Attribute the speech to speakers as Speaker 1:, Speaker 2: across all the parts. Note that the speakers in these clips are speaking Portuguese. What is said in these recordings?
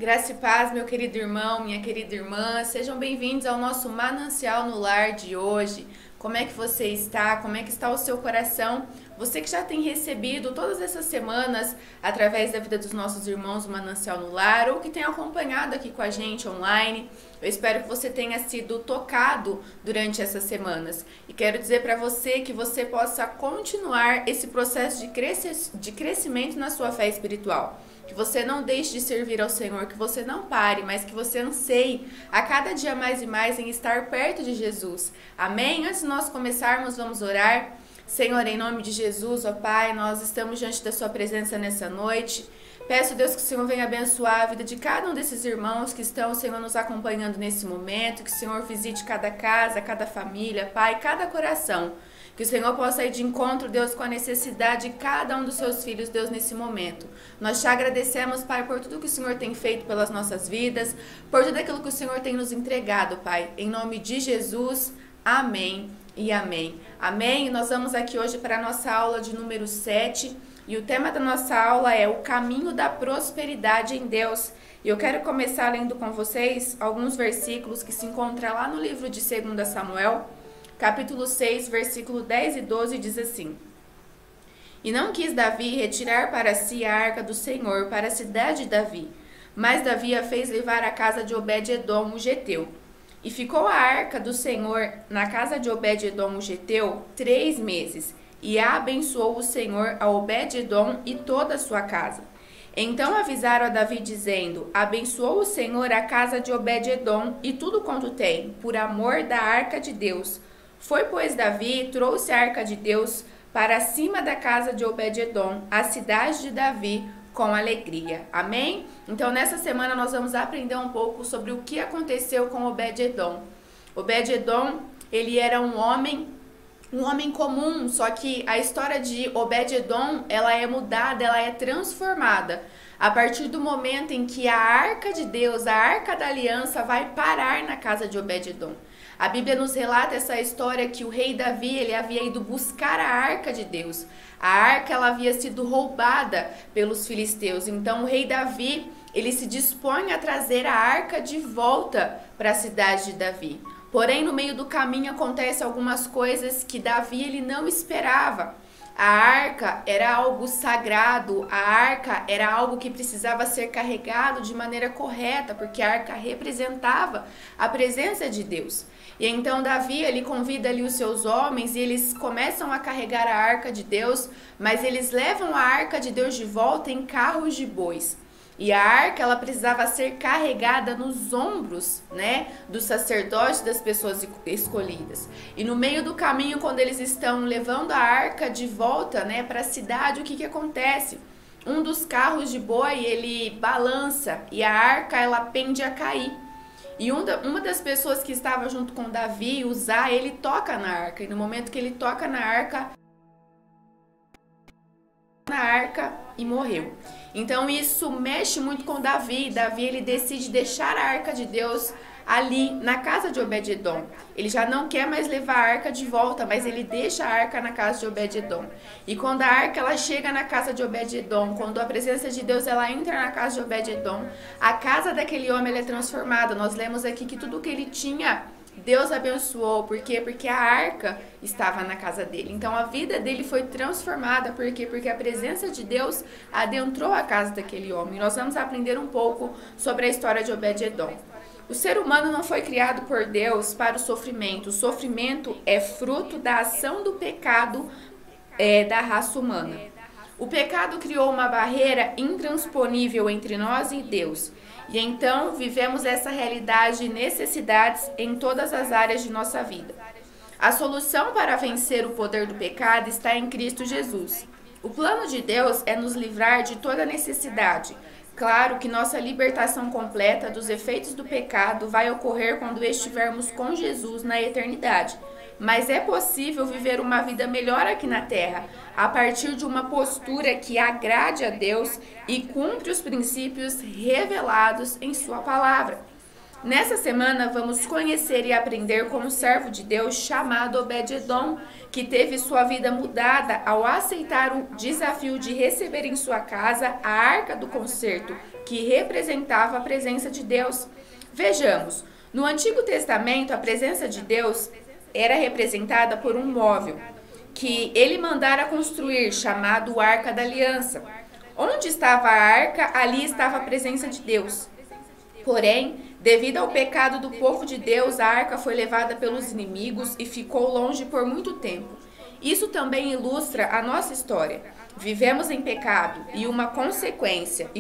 Speaker 1: Graça e paz, meu querido irmão, minha querida irmã, sejam bem-vindos ao nosso Manancial no Lar de hoje. Como é que você está? Como é que está o seu coração? Você que já tem recebido todas essas semanas, através da vida dos nossos irmãos, o Manancial no Lar, ou que tem acompanhado aqui com a gente online, eu espero que você tenha sido tocado durante essas semanas. E quero dizer para você que você possa continuar esse processo de crescimento na sua fé espiritual. Que você não deixe de servir ao Senhor, que você não pare, mas que você anseie a cada dia mais e mais em estar perto de Jesus. Amém? Antes de nós começarmos, vamos orar. Senhor, em nome de Jesus, ó Pai, nós estamos diante da sua presença nessa noite. Peço, Deus, que o Senhor venha abençoar a vida de cada um desses irmãos que estão, Senhor, nos acompanhando nesse momento. Que o Senhor visite cada casa, cada família, Pai, cada coração. Que o Senhor possa ir de encontro, Deus, com a necessidade de cada um dos seus filhos, Deus, nesse momento. Nós te agradecemos, Pai, por tudo que o Senhor tem feito pelas nossas vidas, por tudo aquilo que o Senhor tem nos entregado, Pai. Em nome de Jesus, amém e amém. Amém? E nós vamos aqui hoje para a nossa aula de número 7. E o tema da nossa aula é o caminho da prosperidade em Deus. E eu quero começar lendo com vocês alguns versículos que se encontram lá no livro de 2 Samuel, capítulo 6, versículo 10 e 12, diz assim: E não quis Davi retirar para si a arca do Senhor para a cidade de Davi, mas Davi a fez levar à casa de Obed-edom o geteu. E ficou a arca do Senhor na casa de Obed-edom o geteu 3 meses, e a abençoou o Senhor a Obed-edom e toda a sua casa. Então avisaram a Davi, dizendo: Abençoou o Senhor a casa de Obed-edom e tudo quanto tem, por amor da arca de Deus. Foi, pois, Davi e trouxe a arca de Deus para cima da casa de Obed-edom, a cidade de Davi, com alegria. Amém? Então, nessa semana, nós vamos aprender um pouco sobre o que aconteceu com Obed-edom. Obed-edom, ele era um homem comum, só que a história de Obed-edom, ela é mudada, ela é transformada a partir do momento em que a arca de Deus, a arca da aliança, vai parar na casa de Obed-edom. A Bíblia nos relata essa história que o rei Davi, ele havia ido buscar a arca de Deus. A arca, ela havia sido roubada pelos filisteus. Então o rei Davi, ele se dispõe a trazer a arca de volta para a cidade de Davi. Porém, no meio do caminho acontecem algumas coisas que Davi, ele não esperava. A arca era algo sagrado, a arca era algo que precisava ser carregado de maneira correta, porque a arca representava a presença de Deus. E então Davi, ele convida ali os seus homens e eles começam a carregar a arca de Deus, mas eles levam a arca de Deus de volta em carros de bois. E a arca, ela precisava ser carregada nos ombros, né, dos sacerdotes, das pessoas escolhidas. E no meio do caminho, quando eles estão levando a arca de volta, né, para a cidade, o que acontece? Um dos carros de boi, ele balança e a arca, ela pende a cair. E uma das pessoas que estava junto com Davi, Uzá, ele toca na arca. E no momento que ele toca na arca e morreu. Então isso mexe muito com Davi. Davi, ele decide deixar a arca de Deus ali na casa de Obed-edom. Ele já não quer mais levar a arca de volta, mas ele deixa a arca na casa de Obed-edom. E quando a arca, ela chega na casa de Obed-edom, quando a presença de Deus, ela entra na casa de Obed-edom, a casa daquele homem, ela é transformada. Nós lemos aqui que tudo que ele tinha, Deus abençoou. Por quê? Porque a arca estava na casa dele. Então a vida dele foi transformada. Por quê? Porque a presença de Deus adentrou a casa daquele homem. Nós vamos aprender um pouco sobre a história de Obed-edom. O ser humano não foi criado por Deus para o sofrimento. O sofrimento é fruto da ação do pecado da raça humana. O pecado criou uma barreira intransponível entre nós e Deus. E então vivemos essa realidade e necessidades em todas as áreas de nossa vida. A solução para vencer o poder do pecado está em Cristo Jesus. O plano de Deus é nos livrar de toda necessidade. Claro que nossa libertação completa dos efeitos do pecado vai ocorrer quando estivermos com Jesus na eternidade. Mas é possível viver uma vida melhor aqui na terra, a partir de uma postura que agrade a Deus e cumpre os princípios revelados em sua palavra. Nessa semana vamos conhecer e aprender com um servo de Deus chamado Obed-edom, que teve sua vida mudada ao aceitar o desafio de receber em sua casa a arca do concerto, que representava a presença de Deus. Vejamos, no Antigo Testamento, a presença de Deus era representada por um móvel que ele mandara construir, chamado Arca da Aliança. Onde estava a arca, ali estava a presença de Deus. Porém, devido ao pecado do povo de Deus, a arca foi levada pelos inimigos e ficou longe por muito tempo. Isso também ilustra a nossa história. Vivemos em pecado e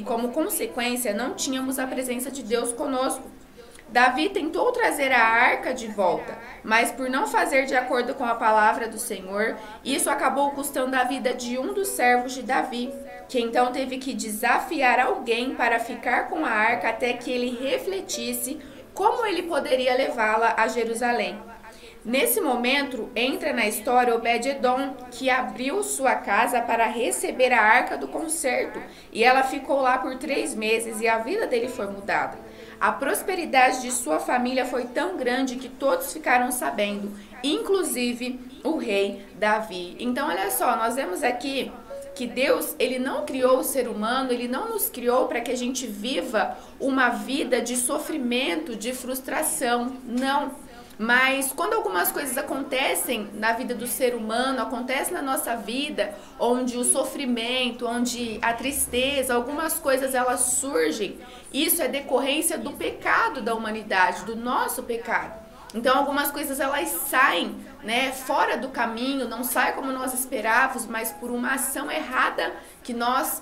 Speaker 1: como consequência, não tínhamos a presença de Deus conosco. Davi tentou trazer a arca de volta, mas por não fazer de acordo com a palavra do Senhor, isso acabou custando a vida de um dos servos de Davi, que então teve que desafiar alguém para ficar com a arca até que ele refletisse como ele poderia levá-la a Jerusalém. Nesse momento, entra na história Obed-edom, que abriu sua casa para receber a arca do concerto, e ela ficou lá por 3 meses e a vida dele foi mudada. A prosperidade de sua família foi tão grande que todos ficaram sabendo, inclusive o rei Davi. Então, olha só, nós vemos aqui que Deus, ele não criou o ser humano, ele não nos criou para que a gente viva uma vida de sofrimento, de frustração, não. Mas quando algumas coisas acontecem na vida do ser humano, acontecem na nossa vida, onde o sofrimento, onde a tristeza, algumas coisas elas surgem, isso é decorrência do pecado da humanidade, do nosso pecado. Então algumas coisas elas saem, fora do caminho, não saem como nós esperávamos, mas por uma ação errada que nós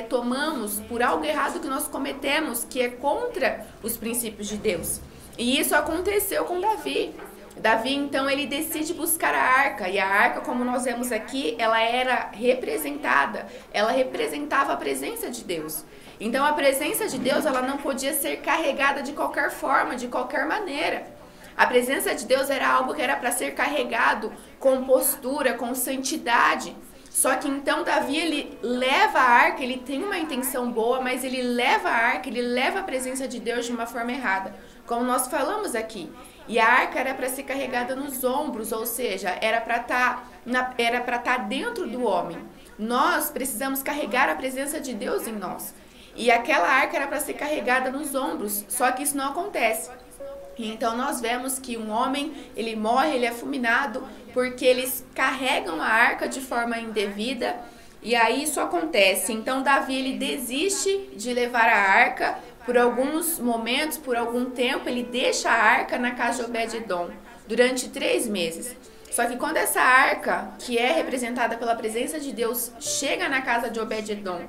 Speaker 1: tomamos, por algo errado que nós cometemos, que é contra os princípios de Deus. E isso aconteceu com Davi. Davi, então, ele decide buscar a arca. E a arca, como nós vemos aqui, ela era representada. Ela representava a presença de Deus. Então, a presença de Deus, ela não podia ser carregada de qualquer forma, de qualquer maneira. A presença de Deus era algo que era para ser carregado com postura, com santidade. Só que então Davi, ele leva a arca, ele tem uma intenção boa, mas ele leva a arca, ele leva a presença de Deus de uma forma errada, como nós falamos aqui. E a arca era para ser carregada nos ombros, ou seja, era para estar dentro do homem. Nós precisamos carregar a presença de Deus em nós. E aquela arca era para ser carregada nos ombros, só que isso não acontece. Então nós vemos que um homem, ele morre, ele é fulminado, porque eles carregam a arca de forma indevida, e aí isso acontece. Então Davi, ele desiste de levar a arca por alguns momentos, por algum tempo, ele deixa a arca na casa de Obed-edom, durante 3 meses. Só que quando essa arca, que é representada pela presença de Deus, chega na casa de Obed-edom,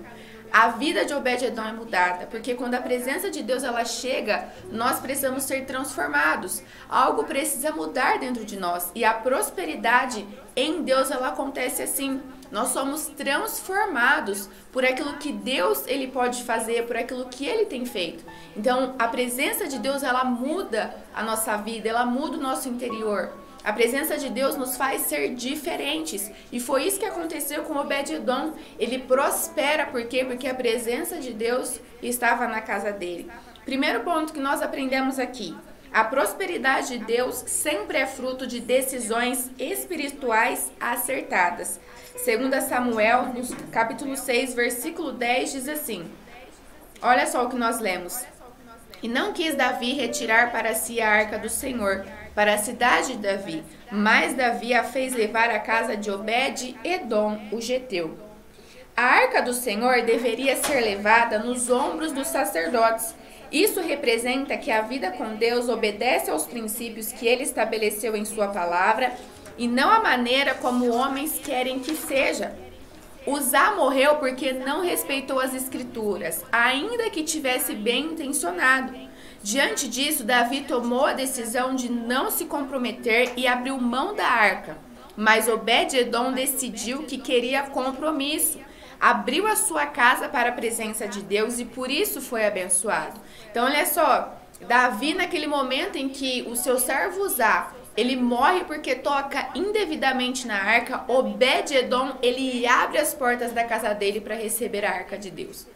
Speaker 1: a vida de Obed-edom é mudada, porque quando a presença de Deus ela chega, nós precisamos ser transformados. Algo precisa mudar dentro de nós. E a prosperidade em Deus ela acontece assim. Nós somos transformados por aquilo que Deus ele pode fazer, por aquilo que ele tem feito. Então, a presença de Deus ela muda a nossa vida, ela muda o nosso interior. A presença de Deus nos faz ser diferentes. E foi isso que aconteceu com Obed-edom. Ele prospera, por quê? Porque a presença de Deus estava na casa dele. Primeiro ponto que nós aprendemos aqui. A prosperidade de Deus sempre é fruto de decisões espirituais acertadas. 2 Samuel, no capítulo 6, versículo 10, diz assim. Olha só o que nós lemos. E não quis Davi retirar para si a arca do Senhor, para a cidade de Davi, mas Davi a fez levar à casa de Obed-edom, o geteu. A arca do Senhor deveria ser levada nos ombros dos sacerdotes. Isso representa que a vida com Deus obedece aos princípios que ele estabeleceu em sua palavra e não a maneira como homens querem que seja. Uzá morreu porque não respeitou as escrituras, ainda que tivesse bem intencionado. Diante disso, Davi tomou a decisão de não se comprometer e abriu mão da arca. Mas Obed-edom decidiu que queria compromisso. Abriu a sua casa para a presença de Deus e por isso foi abençoado. Então, olha só, Davi, naquele momento em que o seu servo Uzá, ele morre porque toca indevidamente na arca, Obed-edom, ele abre as portas da casa dele para receber a arca de Deus.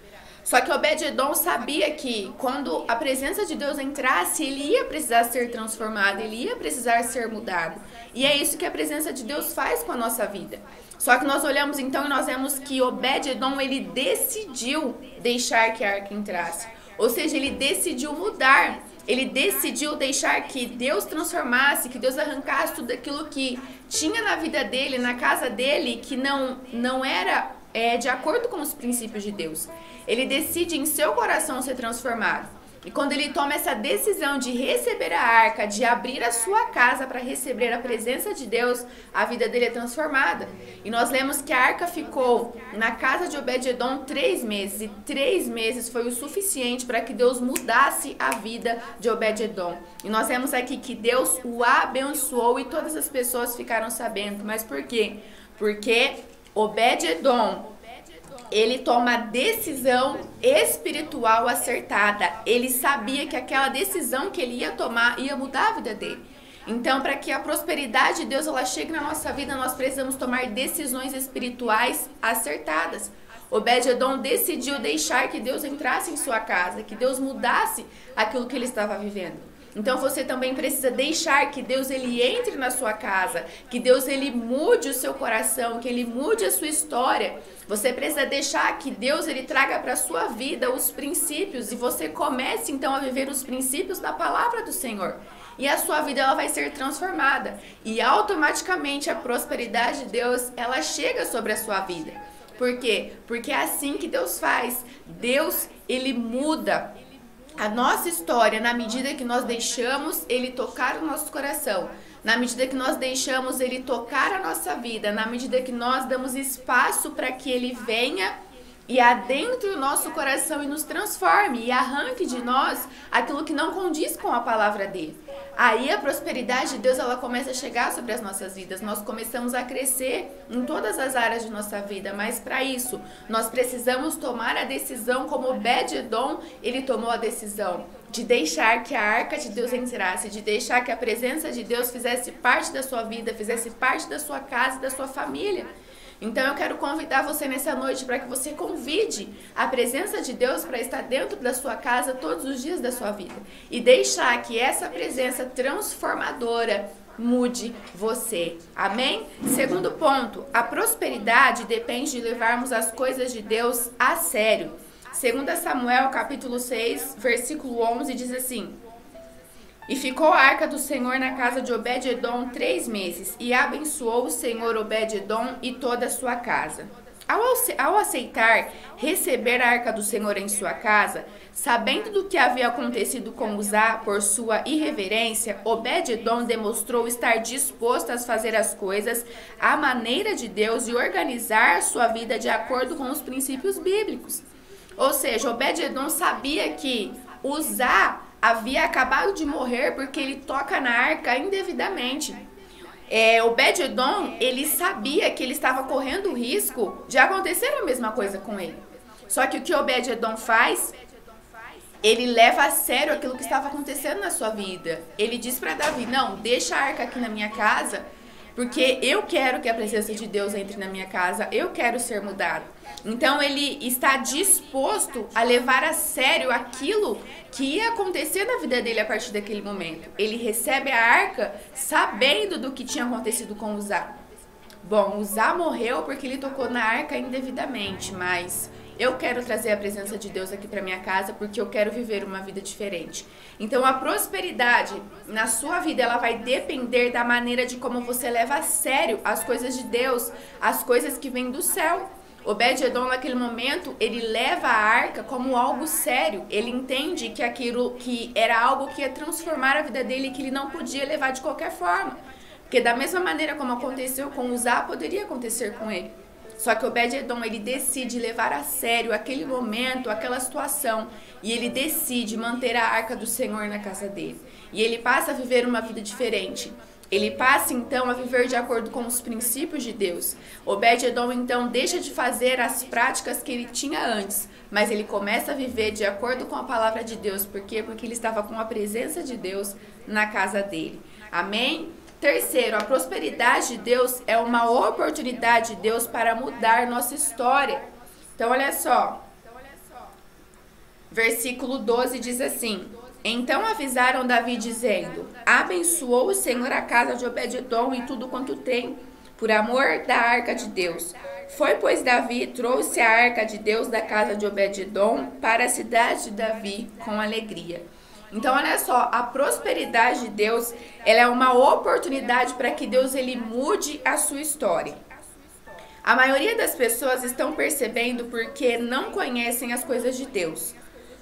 Speaker 1: Só que Obed-edom sabia que quando a presença de Deus entrasse, ele ia precisar ser transformado, ele ia precisar ser mudado. E é isso que a presença de Deus faz com a nossa vida. Só que nós olhamos então e nós vemos que Obed-edom, ele decidiu deixar que a arca entrasse. Ou seja, ele decidiu mudar. Ele decidiu deixar que Deus transformasse, que Deus arrancasse tudo aquilo que tinha na vida dele, na casa dele, que não era de acordo com os princípios de Deus. Ele decide em seu coração ser transformado. E quando ele toma essa decisão de receber a arca, de abrir a sua casa para receber a presença de Deus, a vida dele é transformada. E nós lemos que a arca ficou na casa de Obed-edom 3 meses. E 3 meses foi o suficiente para que Deus mudasse a vida de Obed-edom. E nós vemos aqui que Deus o abençoou e todas as pessoas ficaram sabendo. Mas por quê? Porque Obed-edom, ele toma a decisão espiritual acertada. Ele sabia que aquela decisão que ele ia tomar ia mudar a vida dele. Então, para que a prosperidade de Deus ela chegue na nossa vida, nós precisamos tomar decisões espirituais acertadas. Obed-edom decidiu deixar que Deus entrasse em sua casa, que Deus mudasse aquilo que ele estava vivendo. Então você também precisa deixar que Deus ele entre na sua casa, que Deus ele mude o seu coração, que ele mude a sua história. Você precisa deixar que Deus ele traga para a sua vida os princípios e você comece então a viver os princípios da palavra do Senhor. E a sua vida ela vai ser transformada e automaticamente a prosperidade de Deus ela chega sobre a sua vida. Por quê? Porque é assim que Deus faz. Deus ele muda a nossa história na medida que nós deixamos ele tocar o nosso coração, na medida que nós deixamos ele tocar a nossa vida, na medida que nós damos espaço para que ele venha e adentre o nosso coração e nos transforme e arranque de nós aquilo que não condiz com a palavra dele. Aí a prosperidade de Deus ela começa a chegar sobre as nossas vidas. Nós começamos a crescer em todas as áreas de nossa vida, mas para isso nós precisamos tomar a decisão como Obed-edom, ele tomou a decisão de deixar que a arca de Deus entrasse, de deixar que a presença de Deus fizesse parte da sua vida, fizesse parte da sua casa e da sua família. Então eu quero convidar você nessa noite para que você convide a presença de Deus para estar dentro da sua casa todos os dias da sua vida. E deixar que essa presença transformadora mude você. Amém? Segundo ponto, a prosperidade depende de levarmos as coisas de Deus a sério. 2 Samuel capítulo 6, versículo 11 diz assim: E ficou a arca do Senhor na casa de Obed-edom 3 meses, e abençoou o Senhor Obed-edom e toda a sua casa. Ao aceitar receber a arca do Senhor em sua casa, sabendo do que havia acontecido com Uzá por sua irreverência, Obed-edom demonstrou estar disposto a fazer as coisas à maneira de Deus e organizar a sua vida de acordo com os princípios bíblicos. Ou seja, Obed-edom sabia que Uzá havia acabado de morrer porque ele toca na arca indevidamente. Obed-edom, ele sabia que ele estava correndo o risco de acontecer a mesma coisa com ele. Só que o que Obed-edom faz? Ele leva a sério aquilo que estava acontecendo na sua vida. Ele diz para Davi: não, deixa a arca aqui na minha casa, porque eu quero que a presença de Deus entre na minha casa, eu quero ser mudado. Então ele está disposto a levar a sério aquilo que ia acontecer na vida dele a partir daquele momento. Ele recebe a arca sabendo do que tinha acontecido com Uzá. Bom, Uzá morreu porque ele tocou na arca indevidamente, mas eu quero trazer a presença de Deus aqui para minha casa porque eu quero viver uma vida diferente. Então a prosperidade na sua vida ela vai depender da maneira de como você leva a sério as coisas de Deus, as coisas que vêm do céu. Obed-edom naquele momento, ele leva a arca como algo sério. Ele entende que aquilo que era algo que ia transformar a vida dele e que ele não podia levar de qualquer forma. Porque da mesma maneira como aconteceu com Uzá, poderia acontecer com ele. Só que Obed-edom, ele decide levar a sério aquele momento, aquela situação. E ele decide manter a arca do Senhor na casa dele. E ele passa a viver uma vida diferente. Ele passa então a viver de acordo com os princípios de Deus. Obed-edom então deixa de fazer as práticas que ele tinha antes, mas ele começa a viver de acordo com a palavra de Deus. Por quê? Porque ele estava com a presença de Deus na casa dele. Amém? Terceiro, a prosperidade de Deus é uma oportunidade de Deus para mudar nossa história. Então olha só, Versículo 12 diz assim: Então avisaram Davi dizendo: Abençoou o Senhor a casa de Obed-edom e tudo quanto tem, por amor da arca de Deus. Foi, pois, Davi trouxe a arca de Deus da casa de Obed-edom para a cidade de Davi com alegria. Então, olha só, a prosperidade de Deus, ela é uma oportunidade para que Deus ele mude a sua história. A maioria das pessoas estão percebendo porque não conhecem as coisas de Deus.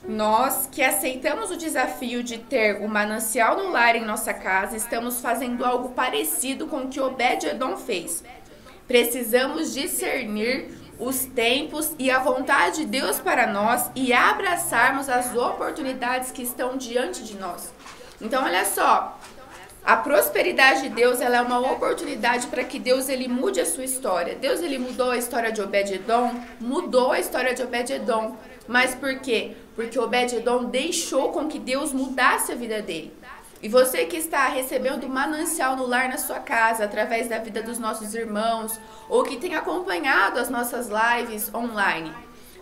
Speaker 1: Nós que aceitamos o desafio de ter o manancial no lar em nossa casa, estamos fazendo algo parecido com o que Obed-edom fez. Precisamos discernir os tempos e a vontade de Deus para nós e abraçarmos as oportunidades que estão diante de nós. Então, olha só, a prosperidade de Deus, ela é uma oportunidade para que Deus ele mude a sua história. Deus ele mudou a história de Obed-edom, mudou a história de Obed-edom. Mas por quê? Porque Obed-edom deixou com que Deus mudasse a vida dele. E você que está recebendo o manancial no lar na sua casa, através da vida dos nossos irmãos, ou que tem acompanhado as nossas lives online,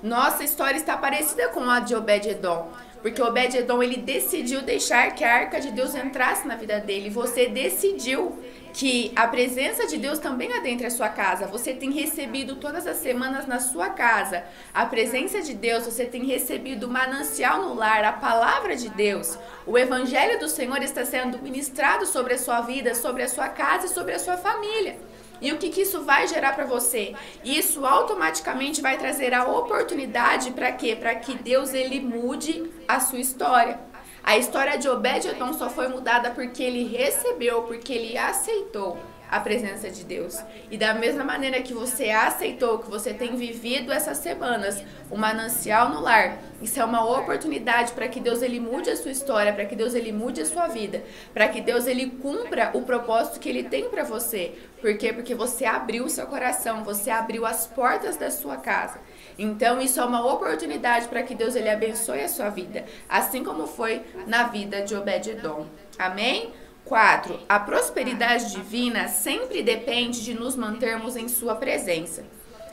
Speaker 1: nossa história está parecida com a de Obed-edom. Porque Obed-edom ele decidiu deixar que a arca de Deus entrasse na vida dele. Você decidiu que a presença de Deus também adentre a sua casa. Você tem recebido todas as semanas na sua casa a presença de Deus. Você tem recebido o manancial no lar, a palavra de Deus. O evangelho do Senhor está sendo ministrado sobre a sua vida, sobre a sua casa e sobre a sua família. E o que isso vai gerar para você? Isso automaticamente vai trazer a oportunidade para quê? Para que Deus ele mude a sua história. A história de Obed-edom só foi mudada porque ele recebeu, porque ele aceitou a presença de Deus. E da mesma maneira que você aceitou, que você tem vivido essas semanas, o manancial no lar, isso é uma oportunidade para que Deus ele mude a sua história, para que Deus ele mude a sua vida, para que Deus ele cumpra o propósito que ele tem para você. Por quê? Porque você abriu o seu coração, você abriu as portas da sua casa. Então isso é uma oportunidade para que Deus ele abençoe a sua vida, assim como foi na vida de Obed-edom. Amém? 4. A prosperidade divina sempre depende de nos mantermos em sua presença.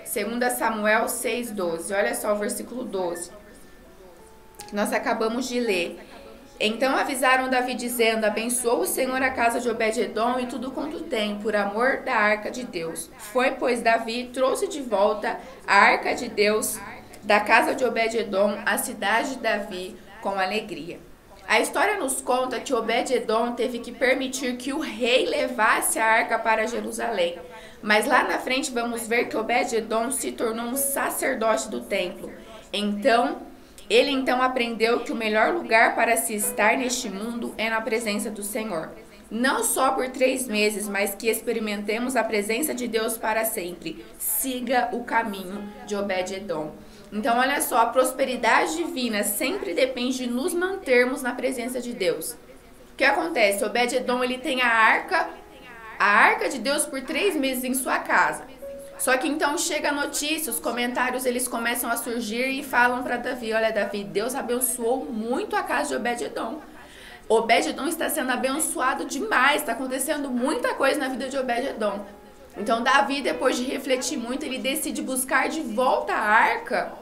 Speaker 1: 2 Samuel 6:12. Olha só o versículo 12. Que nós acabamos de ler. Então avisaram Davi dizendo: Abençoou o Senhor a casa de Obed-edom e tudo quanto tem, por amor da arca de Deus. Foi, pois, Davi trouxe de volta a arca de Deus da casa de Obed-edom à cidade de Davi com alegria. A história nos conta que Obed-edom teve que permitir que o rei levasse a arca para Jerusalém. Mas lá na frente vamos ver que Obed-edom se tornou um sacerdote do templo. Ele aprendeu que o melhor lugar para se estar neste mundo é na presença do Senhor. Não só por 3 meses, mas que experimentemos a presença de Deus para sempre. Siga o caminho de Obed-edom. Então, olha só, a prosperidade divina sempre depende de nos mantermos na presença de Deus. O que acontece? Obed-edom, ele tem a arca de Deus por 3 meses em sua casa. Só que então chega a notícia, os comentários, eles começam a surgir e falam para Davi: olha, Davi, Deus abençoou muito a casa de Obed-edom. Obed-edom está sendo abençoado demais, está acontecendo muita coisa na vida de Obed-edom. Então, Davi, depois de refletir muito, ele decide buscar de volta a arca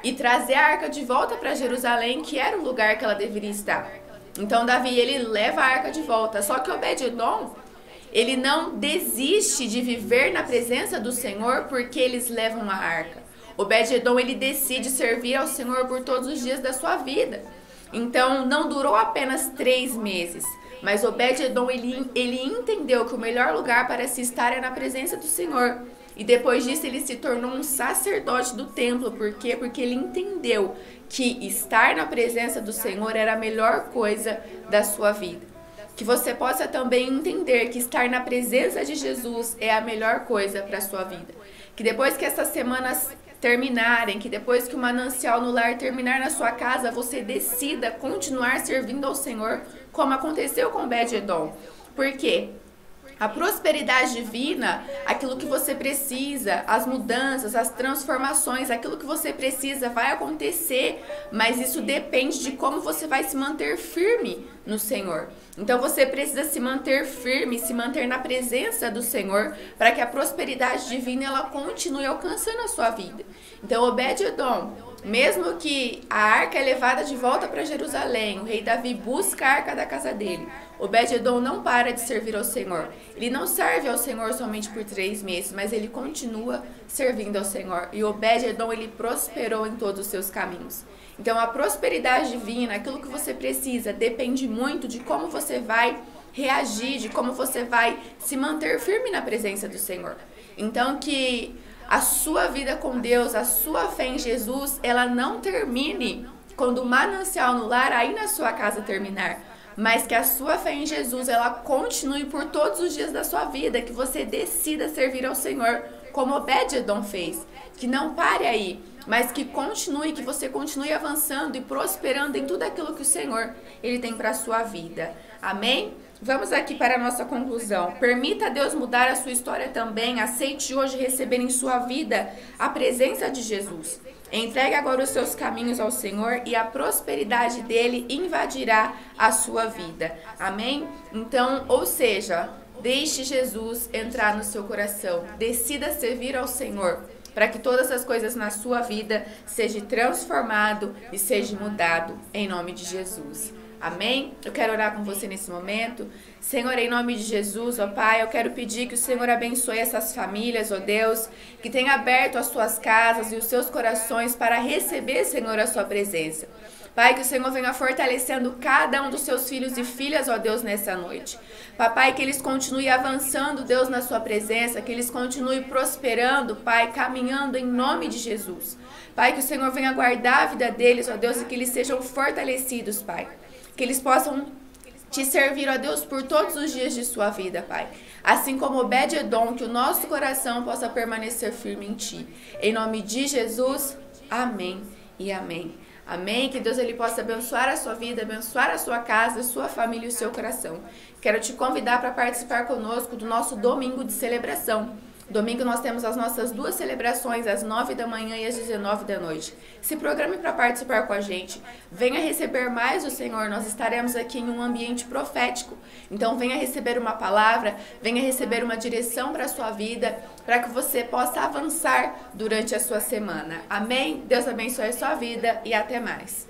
Speaker 1: e trazer a arca de volta para Jerusalém, que era o lugar que ela deveria estar. Então, Davi, ele leva a arca de volta. Só que Obed-edom, ele não desiste de viver na presença do Senhor porque eles levam a arca. Obed-edom, ele decide servir ao Senhor por todos os dias da sua vida. Então, não durou apenas 3 meses. Mas Obed-edom, ele entendeu que o melhor lugar para se estar é na presença do Senhor. E depois disso ele se tornou um sacerdote do templo. Por quê? Porque ele entendeu que estar na presença do Senhor era a melhor coisa da sua vida. Que você possa também entender que estar na presença de Jesus é a melhor coisa para a sua vida. Que depois que essas semanas terminarem, que depois que o manancial no lar terminar na sua casa, você decida continuar servindo ao Senhor, como aconteceu com Obed-edom. Por quê? A prosperidade divina, aquilo que você precisa, as mudanças, as transformações, aquilo que você precisa vai acontecer, mas isso depende de como você vai se manter firme no Senhor. Então você precisa se manter firme, se manter na presença do Senhor, para que a prosperidade divina ela continue alcançando a sua vida. Então Obed-edom, Mesmo que a arca é levada de volta para Jerusalém, o rei Davi busca a arca da casa dele. Obed-edom não para de servir ao Senhor. Ele não serve ao Senhor somente por 3 meses, mas ele continua servindo ao Senhor. E Obed-edom, ele prosperou em todos os seus caminhos. Então, a prosperidade divina, aquilo que você precisa, depende muito de como você vai reagir, de como você vai se manter firme na presença do Senhor. Então, que a sua vida com Deus, a sua fé em Jesus, ela não termine quando o manancial no lar aí na sua casa terminar, mas que a sua fé em Jesus, ela continue por todos os dias da sua vida, que você decida servir ao Senhor, como Obed-edom fez, que não pare aí, mas que continue, que você continue avançando e prosperando em tudo aquilo que o Senhor, ele tem para a sua vida. Amém? Vamos aqui para a nossa conclusão. Permita a Deus mudar a sua história também. Aceite hoje receber em sua vida a presença de Jesus. Entregue agora os seus caminhos ao Senhor e a prosperidade dele invadirá a sua vida. Amém? Então, ou seja, deixe Jesus entrar no seu coração. Decida servir ao Senhor, para que todas as coisas na sua vida sejam transformado e seja mudado em nome de Jesus. Amém? Eu quero orar com você nesse momento. Senhor, em nome de Jesus, ó Pai, eu quero pedir que o Senhor abençoe essas famílias, ó Deus, que tenha aberto as suas casas e os seus corações para receber, Senhor, a sua presença. Pai, que o Senhor venha fortalecendo cada um dos seus filhos e filhas, ó Deus, nessa noite. Papai, que eles continuem avançando, Deus, na sua presença, que eles continuem prosperando, Pai, caminhando em nome de Jesus. Pai, que o Senhor venha guardar a vida deles, ó Deus, e que eles sejam fortalecidos, Pai. Que eles possam te servir, ó Deus, por todos os dias de sua vida, Pai. Assim como Obed-edom, que o nosso coração possa permanecer firme em Ti. Em nome de Jesus, amém e amém. Amém? Que Deus ele possa abençoar a sua vida, abençoar a sua casa, a sua família e o seu coração. Quero te convidar para participar conosco do nosso domingo de celebração. Domingo nós temos as nossas 2 celebrações, às 9 da manhã e às 19 da noite. Se programe para participar com a gente. Venha receber mais do Senhor. Nós estaremos aqui em um ambiente profético. Então venha receber uma palavra, venha receber uma direção para a sua vida, para que você possa avançar durante a sua semana. Amém? Deus abençoe a sua vida e até mais.